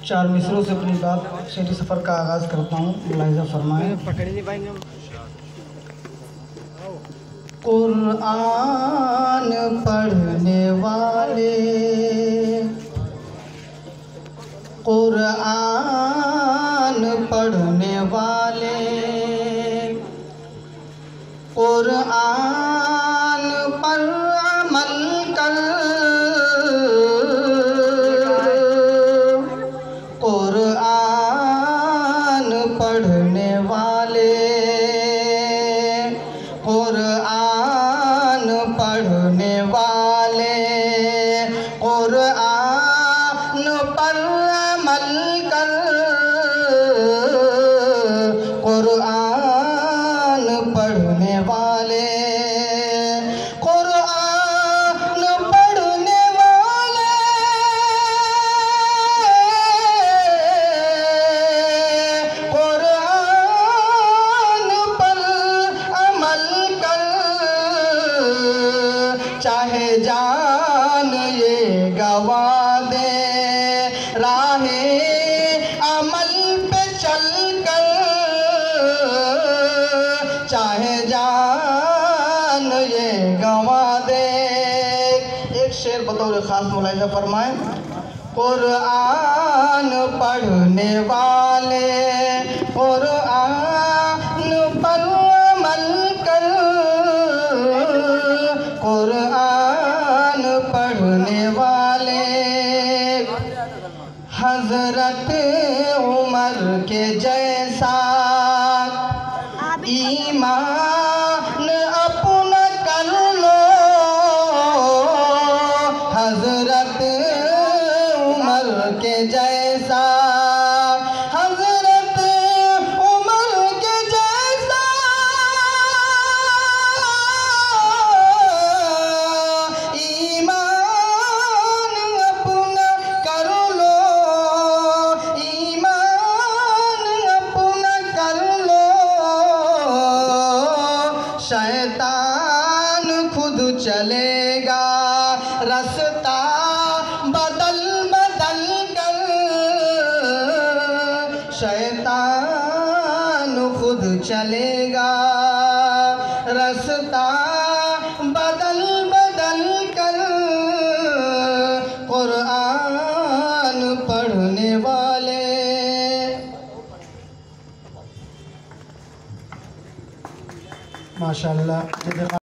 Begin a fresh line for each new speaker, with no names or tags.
चार मिसरों से अपनी बात शेरी सफ़र का आगाज़ करता हूँ। मुलाहिज़ा फरमाएं।
पकड़ नहीं पाएंगे हम।
कुरान पढ़ने वाले, कुरान पढ़ने वाले, कुरान पर अमल कर, कुरान पढ़ने वाले, कुरान पढ़ने वाले, कुरान पर अमल कर, कुरान पढ़ने वाले, कुरान पढ़ने वाले, कुरान पर अमल कर, चाहे जान ये गवा दे राहे अमल पे चल कर, चाहे जान ये गवा दे। एक शेर बतौर ख़ास मुलाहिज़ा फरमाएं। कुरान पढ़ने वाले, कुरान पर अमल कर, कुरान पढ़ने वाले। हज़रत उमर के जैसा ईमान अपना कर लो, हज़रत उमर के जैसा, हज़रत उमर के जैसा ईमान अपना कर लो, ईमान अपना कर लो। शैतान खुद चलेगा रास्ता बदल बदल कर, शैतान खुद चलेगा रास्ता बदल बदल कर, कुरान पढ़ने वाले। माशाअल्लाह।